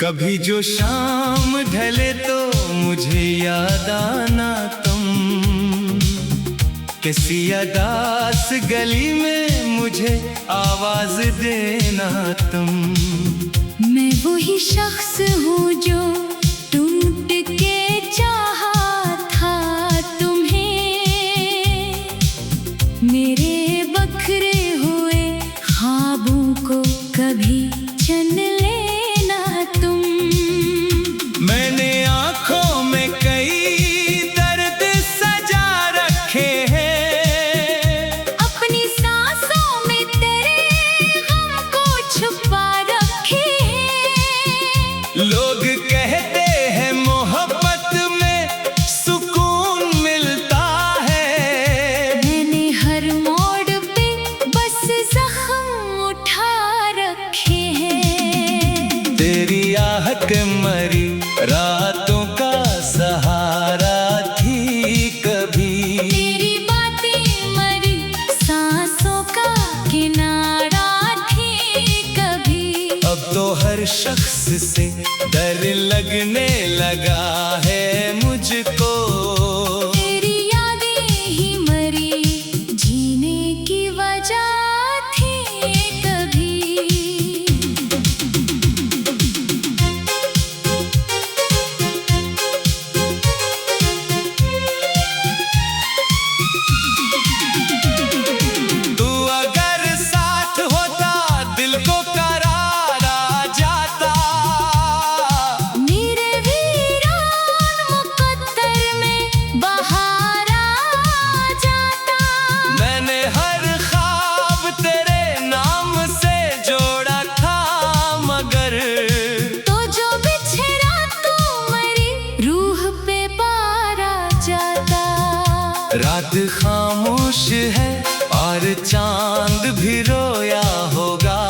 कभी जो शाम ढले तो मुझे याद आना तुम, किसी अदास गली में मुझे आवाज देना तुम। मैं वही शख्स हूँ जो टूट के चाहा था तुम्हें, मेरे बखरे हुए ख्वाबों को कभी चन लेना तुम। मैंने आँखों में कई दर्द सजा रखे हैं, अपनी सांसों में तेरे गम को छुपा रखे हैं। लोग कहते हैं मोहब्बत में सुकून मिलता है, मैंने हर मोड़ पे बस जख्म उठा रखे हैं। तेरी आहट मरी रातों का सहारा थी कभी, तेरी बातें मरी सांसों का किनारा थी कभी। अब तो हर शख्स से डर लगने लगा है मुझको, तेरी यादें ही मरी जीने की वजह थी कभी। तू अगर साथ होता दिल को करार आ जाता, मेरे वीरान मुकद्दर में बहार आ जाता। मैंने हर ख्वाब तेरे नाम से जोड़ा था मगर, तो जो बिछड़ा तू मरी रूह पे पार आ जाता। रात खामोश है और चांद भी रोया होगा,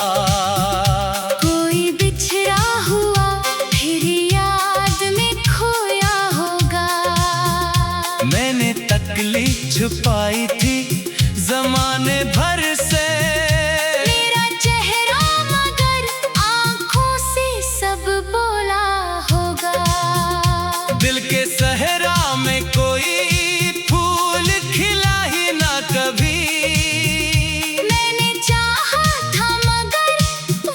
कोई बिछड़ा हुआ फिर याद में खोया होगा। मैंने तकलीफ छुपाई थी जमाने भर से, मेरा चेहरा मगर आंखों से सब बोला होगा। दिल के सहरा में कोई फूल खिला ही ना कभी, मैंने चाहा था मगर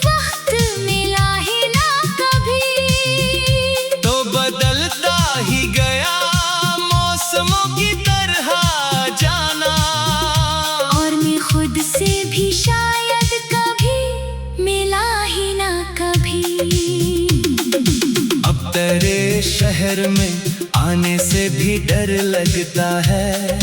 वक्त मिला ही ना कभी। तो बदलता ही गया मौसमों की तरह जाना, और मैं खुद से भी शायद कभी मिला ही ना कभी। अब तेरे शहर में आने से भी डर लगता है,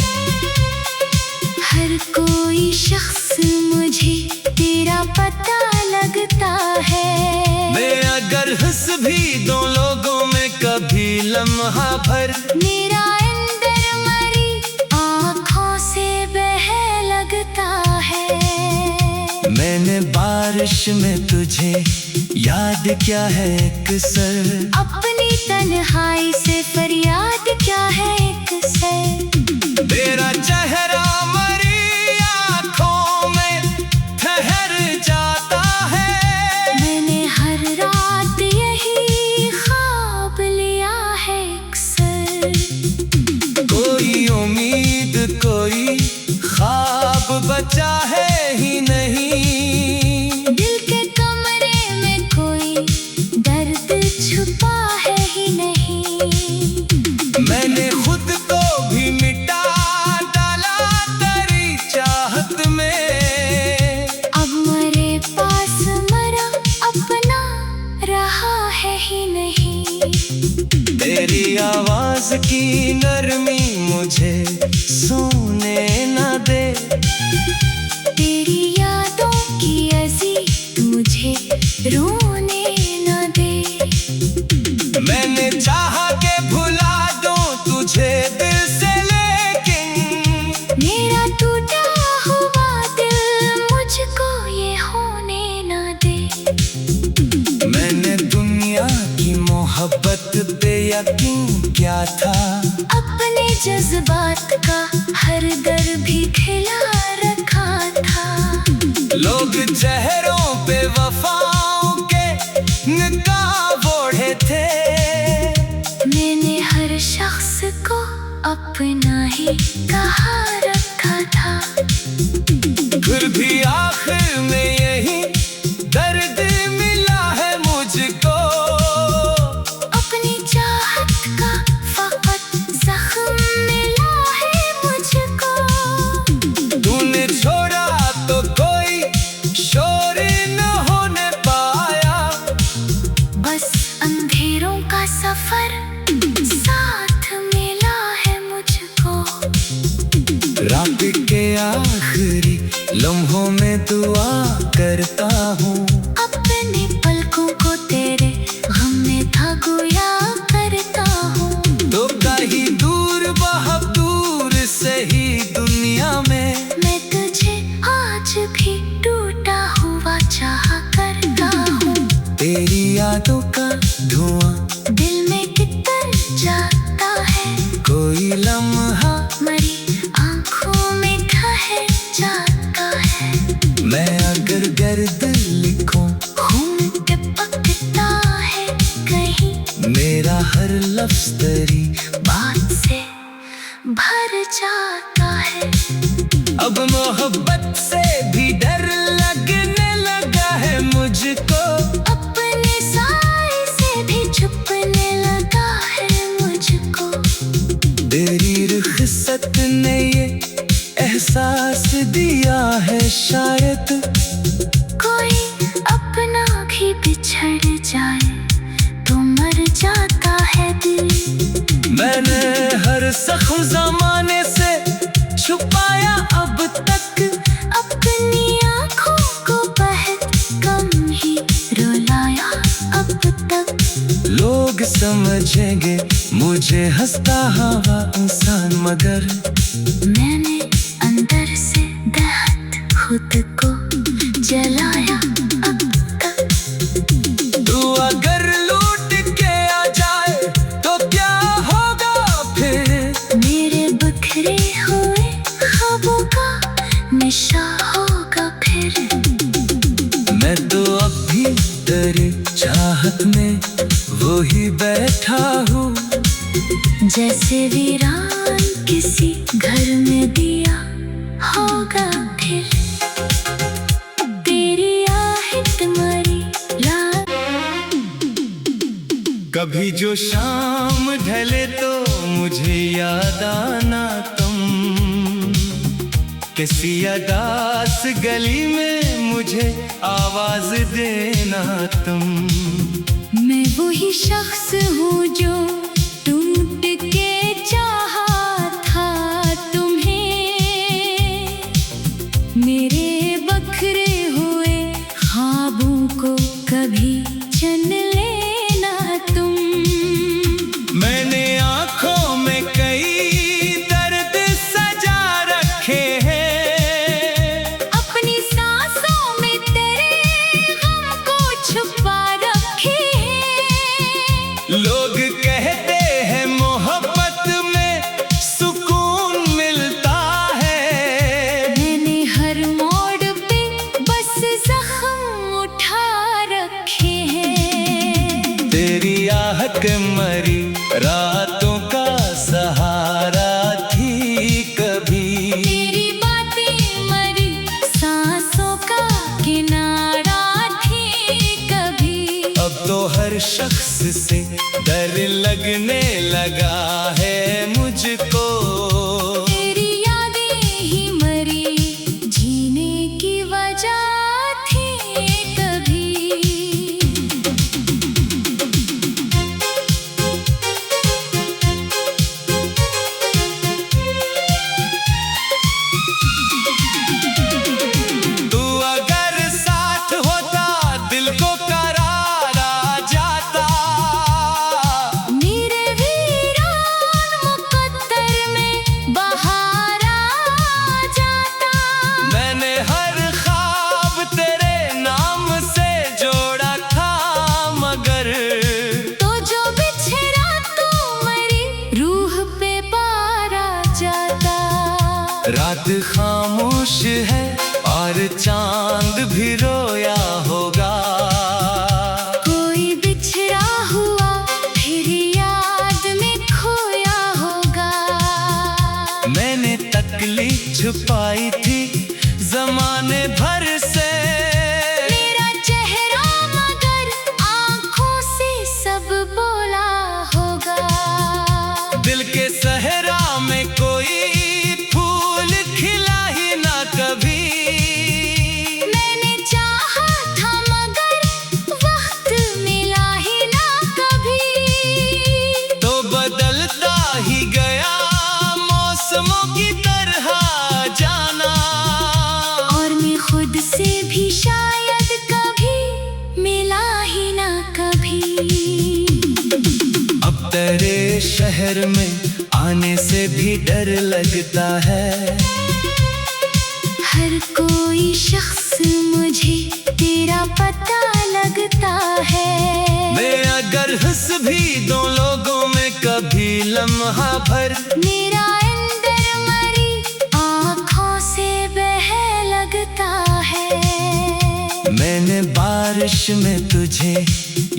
हर कोई शख्स मुझे तेरा पता लगता है। मैं अगर हंस भी दो लोगों में कभी लम्हा भर, मेरा अंदर मरी आँखों से बह लगता है। मैंने बारिश में तुझे याद क्या है अक्सर, अपनी तन्हाई से फरियाद क्या है अक्सर। तेरा चेहरा मरी आँखों में ठहर जाता है, मैंने हर रात यही ख्वाब लिया है अक्सर। कोई उम्मीद कोई ख्वाब बचा है ही नहीं, दिल के कमरे में कोई दर्द छुपा है ही नहीं। मैंने खुद को भी मिटा डाला तेरी चाहत में, अब मरे पास मरा अपना रहा है ही नहीं। तेरी आवाज की नरमी मुझे सोने न दे, तेरी यादों की अजीब मुझे रोने न दे। मैंने चाहा के भुला दूं तुझे दिल से, लेकिन मेरा टूटा हुआ दिल मुझको ये होने न दे। मैंने दुनिया की मोहब्बत पे यकीन क्या था, अपने जज्बात का हर दर भी खिला रखा था। लोग चेहरों पे वफाओं के निकाह तेरी यादों का धुआं दिल में कितर जाता है, कोई लम्हा मरी आंखों में ठहर जाता है। मैं अगर गर्द लिखूं, खून टपकता है कहीं, मेरा हर लफ्ज़ तेरी बात से भर जाता है। अब मोहब्बत से भी डर लगने लगा है मुझको, अपने साए से भी छुपने लगा है मुझको। तेरी रुखसत ने ये एहसास दिया है शायद, कोई अपना भी बिछड़ जाए तो मर जाता है दिल। मैंने हर सख्त ज़माने से छुपाया अब तक, अपनी आँखों को बहुत कम ही रुलाया अब तक। लोग समझेंगे मुझे हंसता हवा इंसान, मगर मैंने अंदर से दहत खुद को जलाया अब तक। तू अगर लूट के आ जाए तो क्या होगा फिर, मेरे बिखरे हुए ख्वाबों का नशा होगा फिर। मैं तो अब भी तेरी चाहत में वो ही बैठा हूँ, जैसे वीरान किसी घर में दिया होगा फिर। तेरी आहट मरी रात, कभी जो शाम ढले तो मुझे याद आना तुम, किसी अदास गली में मुझे आवाज देना तुम। मैं वही शख्स हूँ जो टूट के चाहा था तुम्हें, मेरे बखरे हुए ख्वाबों को कभी चन लेना तुम। मैंने आंखों में कई दर्द सजा रखे हैं, अपनी सांसों में तेरे गम को छुपा रखे हैं। लोग कहते हैं मोहब्बत में सुकून मिलता है, मैंने हर मोड़ पे बस जख्म उठा रखे हैं। तेरी आहट मरी रातों का सहारा थी कभी, तेरी बातें मरी सांसों का किनारा थी कभी। अब तो हर शख्स से डर लगने लगा है मुझको, तेरी यादें ही मरी जीने की वजह थी कभी। तू अगर साथ होता दिल को करार आ जाता, मेरे वीरान मुकद्दर में बहार आ जाता। मैंने हर ख्वाब तेरे नाम से जोड़ा था, मगर तो जो बिछड़ा तो मरी रूह पे पार आ जाता। रात खामोश है और चांद भी रोया होगा, कोई बिछड़ा हुआ फिर याद में खोया होगा। मैंने तकलीफ छुपाई थी जमाने भर से, मेरा चेहरा मगर आंखों से सब बोला होगा। दिल के सहरा में कोई फूल खिला ही ना कभी, मैंने चाहा था मगर वक्त मिला ही ना कभी। तो बदलता ही गया मौसमों की तरह जाना, और मैं खुद से भी शायद कभी मिला ही ना कभी। अब तेरे शहर में आने से भी डर लगता है, हर कोई शख्स मुझे तेरा पता लगता है। लम्हा भर मेरा अंदर मरी आँखों से बह लगता है। मैंने बारिश में तुझे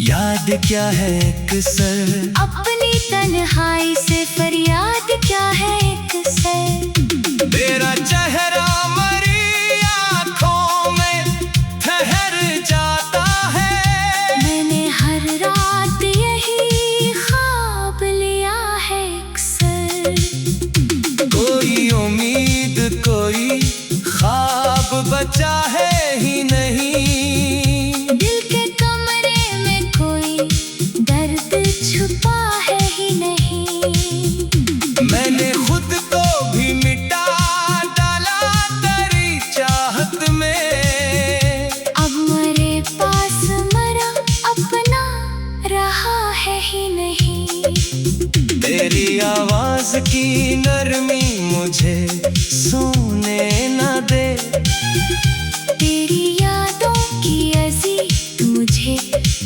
याद क्या है अक्सर, अपनी तन्हाई से फरियाद क्या है अक्सर। तेरा चेहरा मरी आँखों में ठहर जाता है। मैंने हर रात यही ख्वाब लिया है अक्सर। कोई उम्मीद कोई ख्वाब बचा है ही नहीं। दिल के कमरे में कोई दर्द छुपा है ही नहीं। मैंने खुद को भी मिटा डाला तेरी चाहत में। अब मेरे पास मरा अपना रहा है ही नहीं। तेरी आवाज की नरमी मुझे सोने न दे। तेरी यादों की अजीब मुझे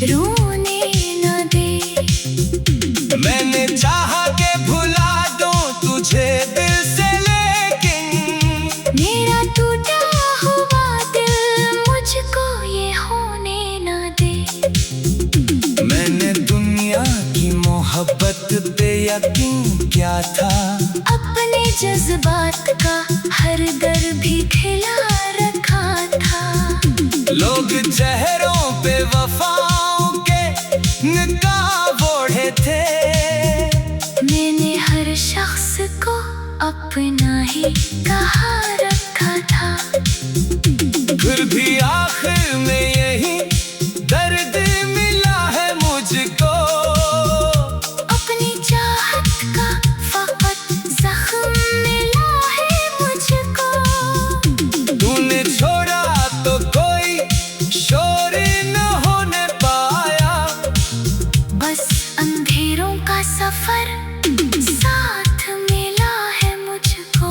रोने न दे। मैंने चाहा के भुला दूं तुझे दिल से, लेकिन मेरा टूटा हुआ दिल मुझको ये होने न दे। मैंने दुनिया की मोहब्बत पे यकीन क्या था। अपने जज्बात का हर दर भी खिला रखा था। लोग चेहरों पे वफाओं के निकाब ओढ़े थे। मैंने हर शख्स को अपना ही कहा रखा था। फिर भी आखिर में यही दर्द मिला है मुझको। अपनी चाहत का फकत जख्म मिला है मुझको। तूने छोड़ा तो कोई शोर न होने पाया। बस अंधेरों का सफर साथ मिला है मुझको।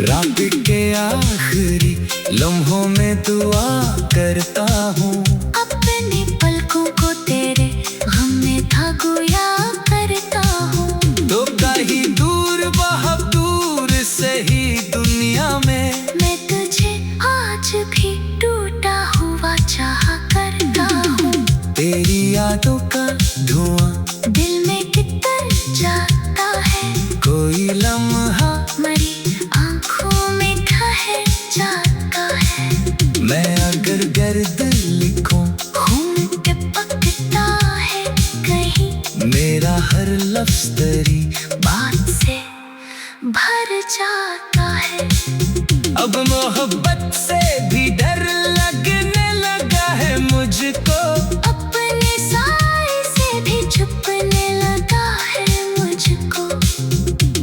रात के आखिरी लम्हों में दुआ करता हूँ। अपने पलकों को तेरे गम में था गोया करता हूँ। तो कहीं दूर बहुत दूर से ही दुनिया में मैं तुझे आज भी टूटा हुआ चाहा करता हूँ। तेरी यादों का धुआं दिल में कितर जाता है। कोई लम्हा मरी आँखों में ठहर जाता है। मैं अगर गर्द लिखूं खून टपकता है कहीं। मेरा हर लफ्ज़ तेरी बात से भर जाता है। अब मोहब्बत से भी डर लगने लगा है मुझको। अपने साए से भी छुपने लगा है मुझको।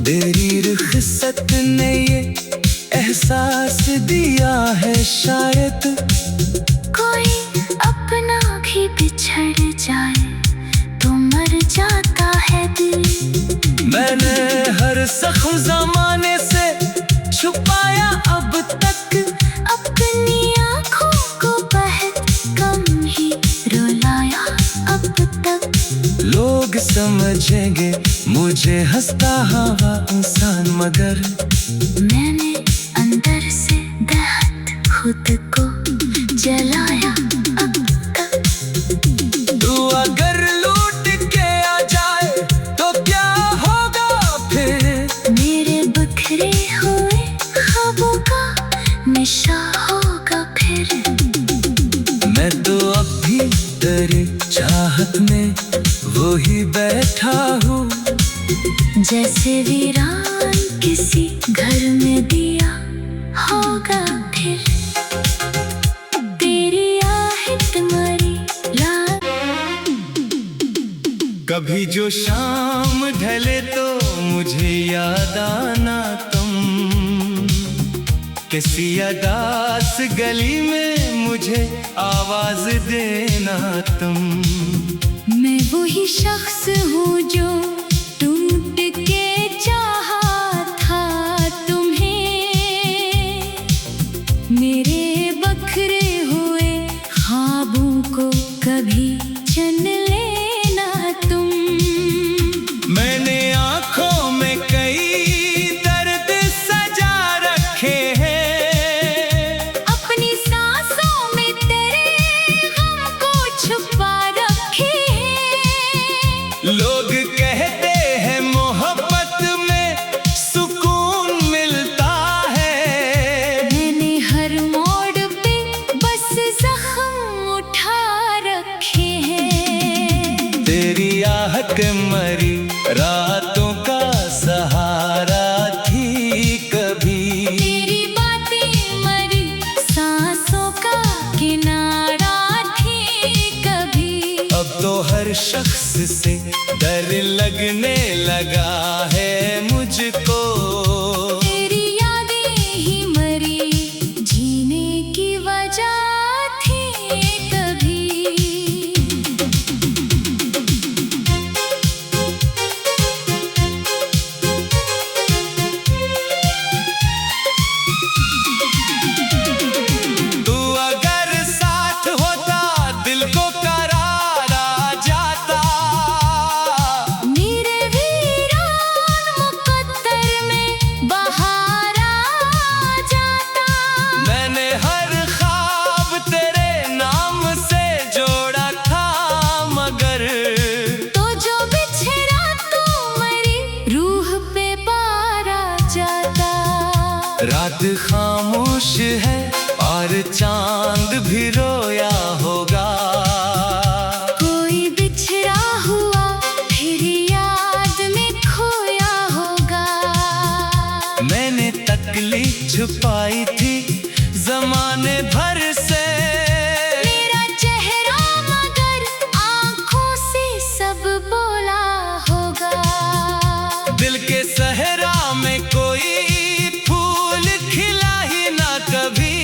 तेरी रुखसत ने ये एहसास दिया है शायद। कोई अपना भी बिछड़ जाए तो मर जाता है दिल। मैंने हर जख्म ज़माने से छुपाया अब तक। अपनी आँखों को बहुत कम ही रुलाया अब तक। लोग समझेंगे मुझे हंसता हुआ इंसान, मगर मैंने अंदर से दहत खुद को जलाया अब तक। तू अगर लूट के आ जाए तो क्या होगा फिर। मेरे बिखरे हुए ख्वाबों का नशा होगा फिर। मैं तो अब भी तेरी चाहत में वो ही बैठा हूँ। जैसे वीरान किसी घर में दिया होगा फिर। तेरी आहट मरी रात। कभी जो शाम ढले तो मुझे याद आना तुम। किसी अदास गली में मुझे आवाज देना तुम। मैं वही शख्स हूँ जो टूट के चाहा था तुम्हें। मेरे बखरे हुए ख्वाबों को कभी चन लेना तुम। मैंने चाह के मरी, रातों का सहारा थी कभी। तेरी बातें मरी, सांसों का किनारा थी कभी। अब तो हर शख्स से डर लगने लगा है मुझको। तेरी यादें ही मरी, जीने की वजह थी कभी। तू अगर साथ होता दिल को करार आ जाता। मेरे वीरान मुकद्दर में बहार आ जाता। मैंने हर ख्वाब तेरे नाम से जोड़ा था, मगर तो जो बिछड़ा तू मरी, रूह पे बार आ जाता। रात खामोश है और चांद भी रोया होगा। कोई बिछड़ा हुआ फिर याद में खोया होगा। मैंने तकलीफ छुपाई थी जमाने भर से। मेरा चेहरा मगर आंखों से सब बोला होगा। दिल के सहरा में कोई फूल खिला ही ना कभी।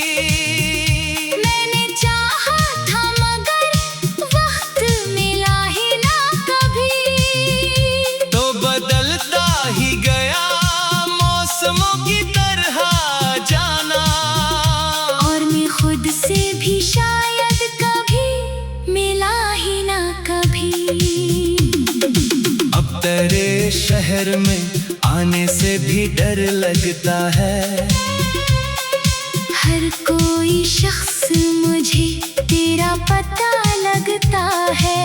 मैंने चाहा था मगर वक्त मिला ही ना कभी। तो बदलता ही गया मौसमों की तरह जाना। और मैं खुद से भी शायद कभी मिला ही ना कभी। अब तेरे शहर में आने से भी डर लगता है। हर कोई शख्स मुझे तेरा पता लगता है।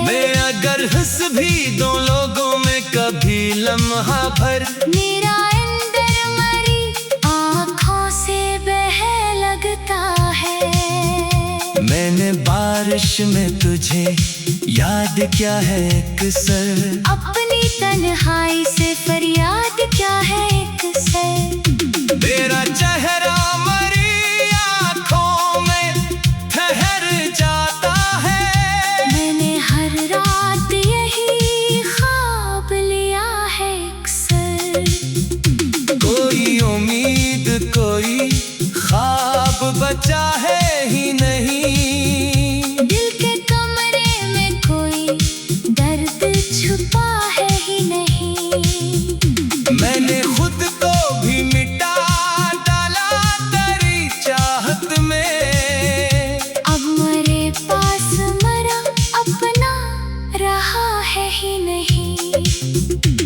मैं अगर हंस भी दो लोगों में कभी लम्हा भर, मेरा अंदर मरी आँखों से बह लगता है। मैंने बारिश में तुझे याद क्या है अक्सर। अपनी तन्हाई से फरियाद क्या है अक्सर। तेरा चेहरा मरी आँखों में ठहर जाता है। मैंने हर रात यही ख्वाब लिया है अक्सर। कोई उम्मीद कोई ख्वाब बचा है ही नहीं। दिल के कमरे में कोई दर्द छुपा है ही नहीं। मैंने खुद को भी मिटा डाला तेरी चाहत में। अब मरे पास मरा अपना रहा है ही नहीं।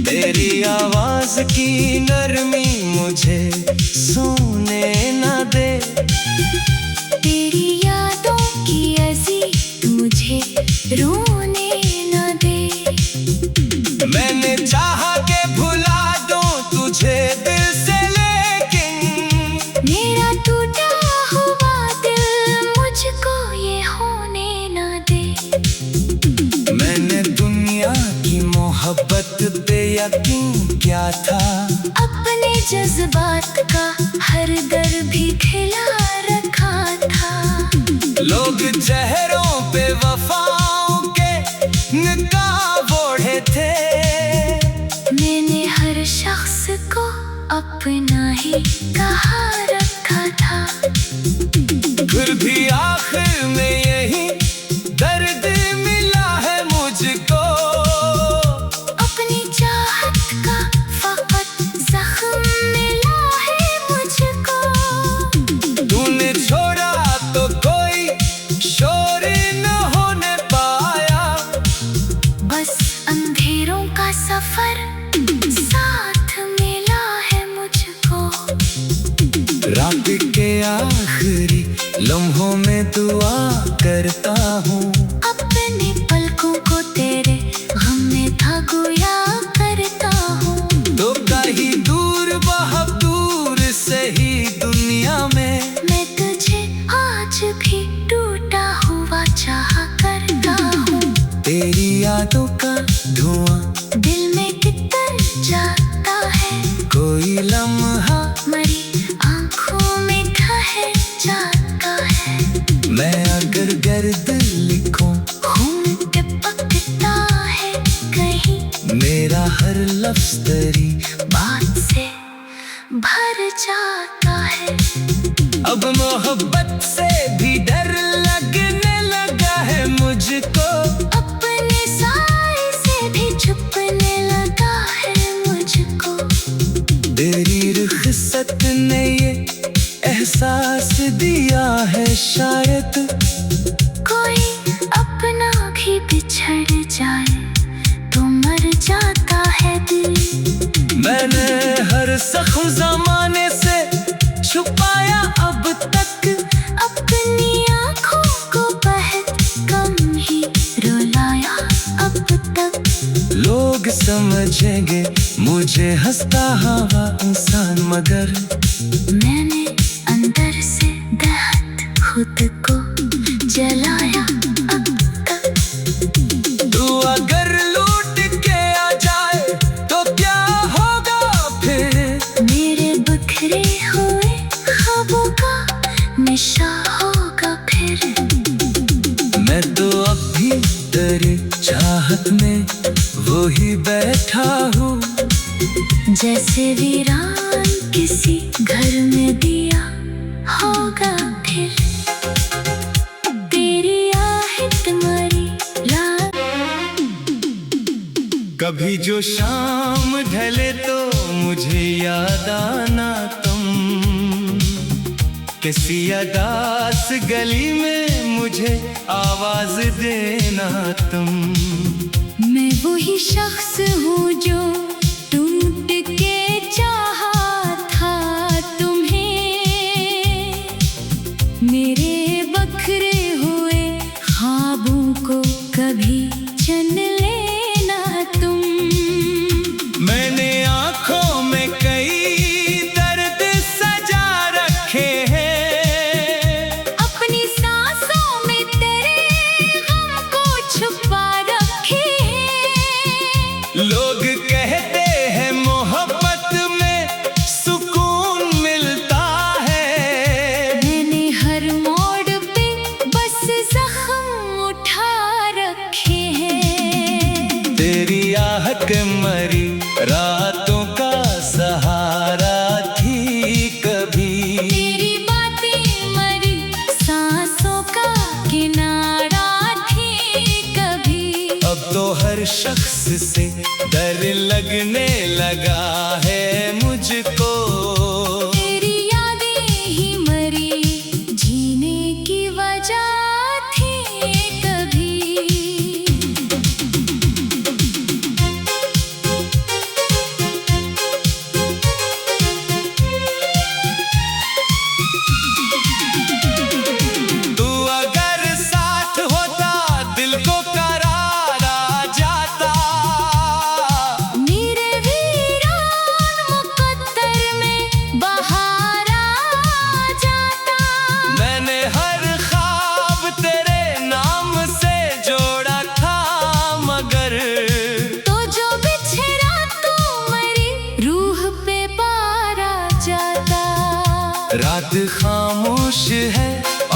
तेरी आवाज की नरमी मुझे सोने न दे। तेरी यादों की अजीब मुझे रोने न दे। मैंने चाहा के भुला दूं तुझे दिल से, लेकिन मेरा टूटा हुआ दिल मुझको ये होने न दे। मैंने दुनिया की मोहब्बत पे यकीन क्या था। अपने जज्बात का हर दर भी खिला रखा था। लोग चेहरों पे वफाओं के निकाब ओढ़े थे। मैंने हर शख्स को अपना ही कहा रखा था। फिर भी आखिर में यही दर्द मिला है मुझको। अपनी चाहत का फकत जख्म मिला है मुझको। तूने छोड़ा तो कोई शोर न होने पाया। बस अंधेरों का सफर साथ मिला है मुझको। रात के आखिरी लम्हों में दुआ करता हूँ। अपने पलकों को तेरे गम में था गोया करता हूँ। तो कहीं दूर बहुत दूर से ही दुनिया में मैं तुझे आज भी टूटा हुआ चाहा करता हूँ। तेरी यादों का धुआं दिल में तितर जाता है, कोई लम्हा मरी आंखों में ठहर जाता है। मैं अगर गर्द लिखूं खून टपकता है कहीं, मेरा हर लफ्ज तेरी बात से भर जाता है। अब मोहब्बत से भी डर लगने लगा है मुझको, अपने साए से भी छुपने लगा है मुझको। तेरी रुखसत ने ये एहसास दिया है शायद, कोई अपना भी बिछड़ जाए तो मर जाता है दिल। मैंने हर जख्म ज़माने से छुपाया अब तक, अपनी आँखों को बहुत कम ही रुलाया अब तक। लोग समझेंगे मुझे हंसता हवा इंसान, मगर मैंने अंदर से बेहद खुद को जलाया अब तक। तू अगर लूट के आ जाए तो क्या होगा फिर, मेरे बिखरे हुए ख्वाबों का नशा होगा फिर। मैं तो अब भी तेरी चाहत में वो ही बैठा हूँ, जैसे वीरान किसी घर में दिया होगा फिर। तेरी आहट मरी रात, कभी जो शाम ढले तो मुझे याद आना तुम, किसी अदास गली में मुझे आवाज देना तुम। मैं वही शख्स हूँ जो टूट के चाहा था तुम्हें, मेरे बखरे हुए ख्वाबों को कभी चन लेना तुम। मैंने आंखों में कई दर्द सजा रखे हैं, अपनी सांसों में तेरे गम को छुपा रखे हैं। लोग कहते हैं मोहब्बत में सुकून मिलता है, मैंने हर मोड़ पे बस जख्म उठा रखे हैं। तेरी आहट मरी रातों का सहारा थी कभी, तेरी बातें मरी सांसों का किनारा थी कभी। अब तो हर शख्स से डर लगने लगा है मुझको, तेरी यादें ही मरी जीने की वजह थी कभी। तू अगर साथ होता दिल को करार आ जाता, मेरे वीरान मुकद्दर में बहार आ जाता। मैंने हर ख्वाब तेरे नाम से जोड़ा था, मगर तो जो बिछड़ा तो मरी रूह पे पार आ जाता। रात खामोश है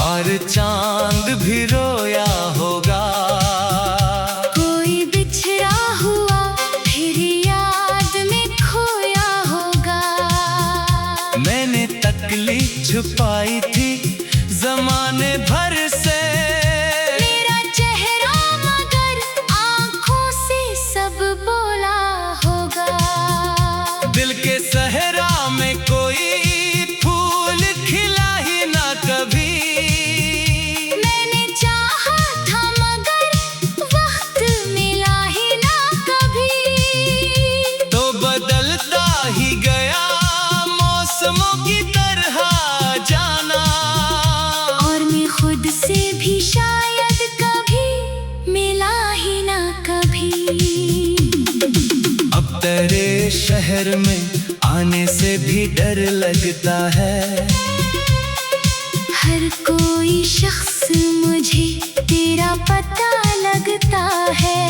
और चांद भी रोया होगा, कोई बिछड़ा हुआ फिर याद में खोया होगा। मैंने तकलीफ छुपाई थी जमाने भर से, मेरा चेहरा मगर आंखों से सब बोला होगा। दिल के सहरा में कोई फूल खिला ही ना कभी, मैंने चाहा था मगर वक्त मिला ही ना कभी। तो बदलता ही गया मौसमों की तरह जाना, और मैं खुद से भी शायद कभी मिला ही ना कभी। अब तेरे शहर में आने से भी डर लगता है, हर कोई शख्स मुझे तेरा पता लगता है।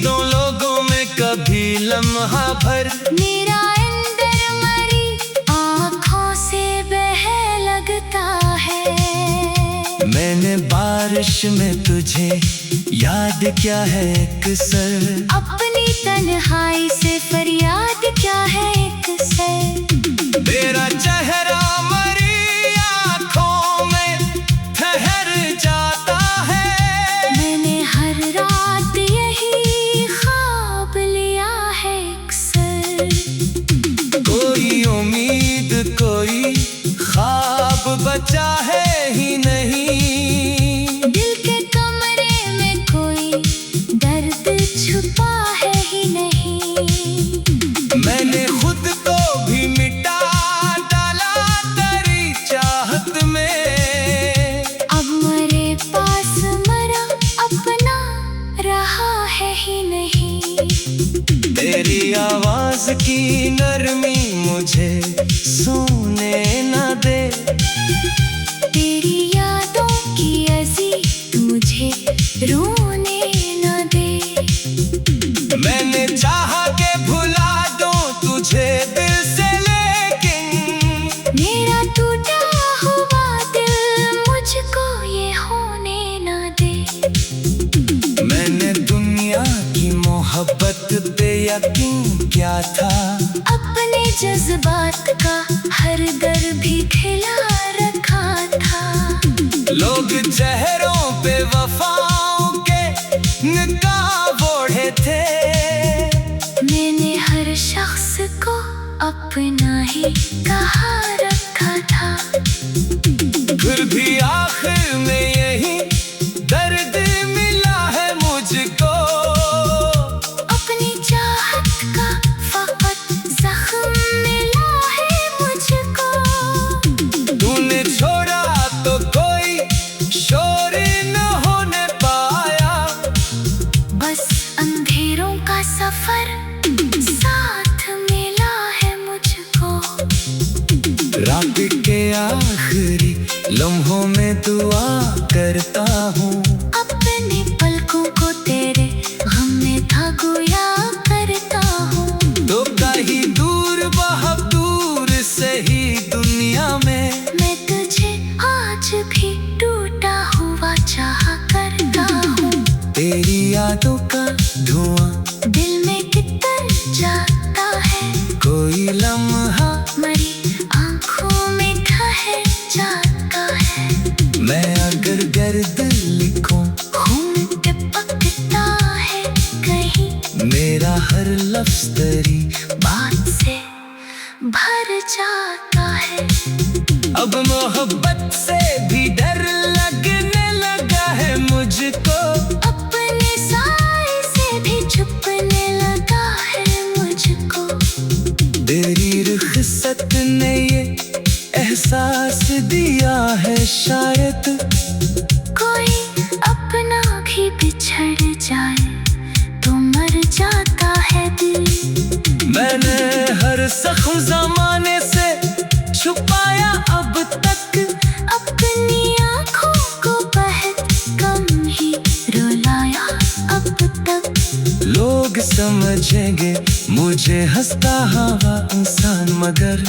दो लोगों में कभी लम्हा भर। मेरा अंदर मरी आँखों से बह लगता है। मैंने बारिश में तुझे याद क्या है अक्सर। अपनी तन्हाई से फरियाद क्या है अक्सर। तेरा चेहरा मरी आँखों में ठहर जाता है। मैंने हर रात यही ख्वाब लिया है अक्सर। कोई उम्मीद कोई ख्वाब बचा है ही नहीं। दिल के कमरे में कोई दर्द छुपा है ही नहीं। मैंने खुद को भी मिटा डाला तेरी चाहत में। अब मरे पास मरा अपना रहा है ही नहीं। तेरी आवाज की नरमी मुझे सोने न दे। तेरी यादों की अजी मुझे रोने न दे। मैंने चाहा के भुला दूं तुझे दिल से, लेकिन मेरा टूटा हुआ दिल मुझको ये होने न दे। मैंने दुनिया की मोहब्बत पे यकीन क्या था। अपने जज्बात का हर दर भी खिला रखा था। लोग चेहरों पे वफाओं के निकाब ओढ़े थे। मैंने हर शख्स को अपना ही कहा रखा था। फिर भी आखिर में यही दर्द मिला है मुझको। अपनी चाहत का फकत जख्म मिला है मुझको। तूने छोड़ा तो कोई शोर न होने पाया। बस अंधेरों का सफर साथ मिला है मुझको। रात के आखिरी लम्हों में दुआ करता हूँ। अपने पलकों को तेरे गम में था गोया करता हूँ। तो कहीं दूर बहुत दूर से ही दुनिया में मैं तुझे आज भी टूटा हुआ चाहा करता हूँ। तेरी यादों का धुआं दिल में कितर जाता है। कोई लम्हा मरी आँखों में ठहर जाता है। मैं अगर गर्द लिखूं खून टपकता है कहीं। मेरा हर लफ्ज तेरी बात से भर जाता है। अब मोहब्बत से भी डर लगने लगा है मुझको। अपने साए से भी छुपने लगा है मुझको। तेरी रुखसत ने ये एहसास दिया है शायद। कोई अपना भी बिछड़ जाए तो मर जाता है दिल। मैंने हर जख्म जमाने से छुपाया अब तक। अपनी आँखों को बहुत कम ही रुलाया अब तक। लोग समझेंगे मुझे हंसता हवा इंसान, मगर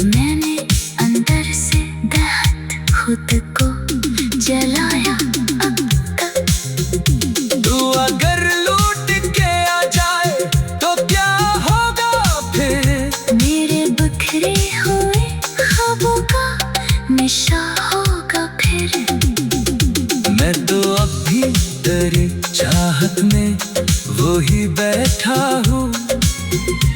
मैंने अंदर से दहत खुद को जलाया अब तक। तू अगर लूट के आ जाए तो क्या होगा फिर। मेरे बिखरे हुए ख्वाबों का निशा होगा फिर। मैं तो अब भी तेरी चाहत में वो ही बैठा हूँ।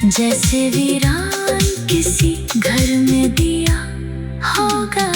जैसे वीरान किसी घर में दिया होगा।